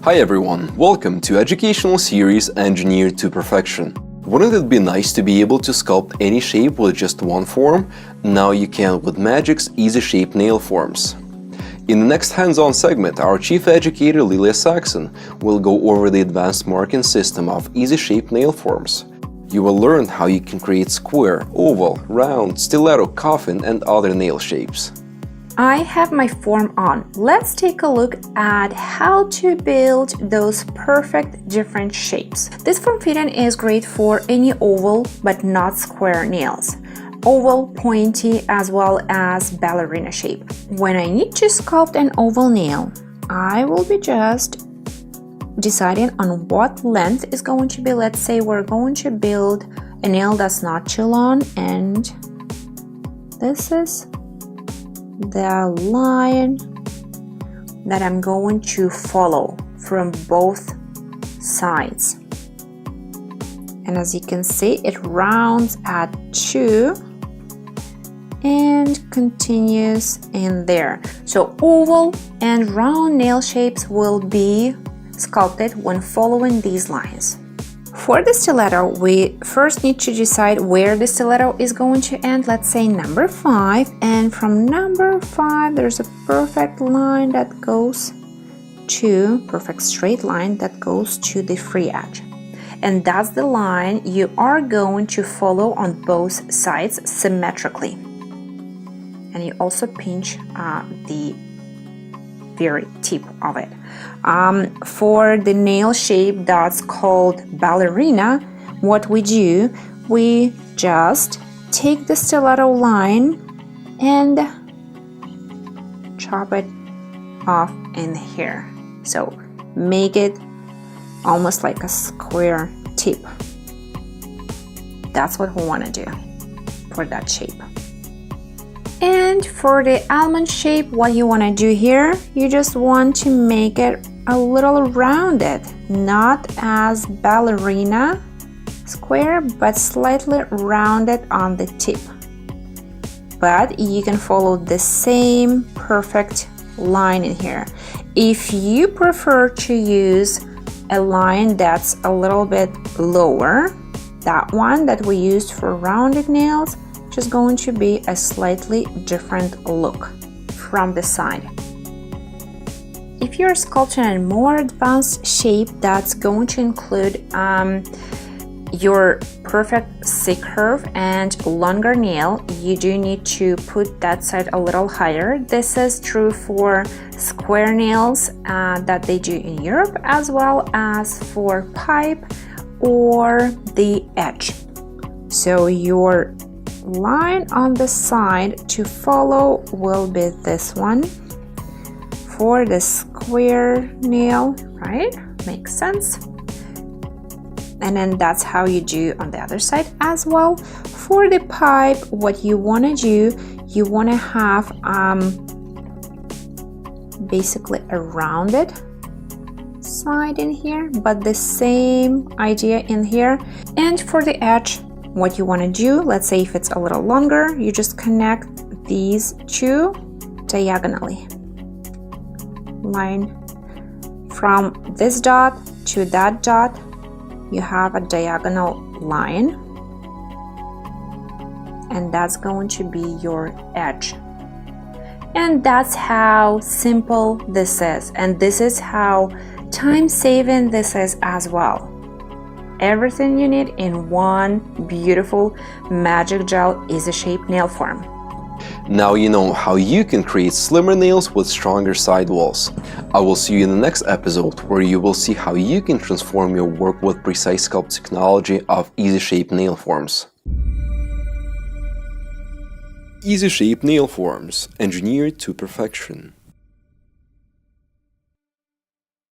Hi everyone, welcome to educational series Engineered to Perfection. Wouldn't it be nice to be able to sculpt any shape with just one form? Now you can with Magic's EasyShape nail forms. In the next hands-on segment, our chief educator Lilia Saxon will go over the advanced marking system of EasyShape nail forms. You will learn how you can create square, oval, round, stiletto, coffin, and other nail shapes. I have my form on. Let's take a look at how to build those perfect different shapes. This form fitting is great for any oval but not square nails. Oval, pointy, as well as ballerina shape. When I need to sculpt an oval nail, I will be just deciding on what length is going to be. Let's say we're going to build a nail that's not too long, and this is the line that I'm going to follow from both sides. And as you can see, it rounds at 2 and continues in there. So oval and round nail shapes will be sculpted when following these lines. For the stiletto, we first need to decide where the stiletto is going to end. Let's say number 5, and from number 5 there's a perfect line that goes to, perfect straight line that goes to the free edge. And that's the line you are going to follow on both sides symmetrically. And you also pinch the very tip of it. For the nail shape that's called ballerina, what we do, we just take the stiletto line and chop it off in here. So make it almost like a square tip. That's what we want to do for that shape. And for the almond shape, what you want to do here, you just want to make it a little rounded, not as ballerina square, but slightly rounded on the tip. But you can follow the same perfect line in here. If you prefer to use a line that's a little bit lower, that one that we used for rounded nails, is going to be a slightly different look from the side. If you're sculpting a more advanced shape that's going to include your perfect C curve and longer nail, you do need to put that side a little higher. This is true for square nails that they do in Europe, as well as for pipe or the edge. So your line on the side to follow will be this one for the square nail, right? Makes sense. And then that's how you do on the other side as well. For the pipe, what you want to do, you want to have basically a rounded side in here, but the same idea in here. And for the edge, what you want to do, let's say if it's a little longer, you just connect these two diagonally. Line from this dot to that dot, you have a diagonal line, and that's going to be your edge. And that's how simple this is, and this is how time-saving this is as well. Everything you need in one beautiful Magic Gel EasyShape nail form. Now you know how you can create slimmer nails with stronger sidewalls. I will see you in the next episode, where you will see how you can transform your work with precise sculpt technology of EasyShape nail forms. EasyShape nail forms, engineered to perfection.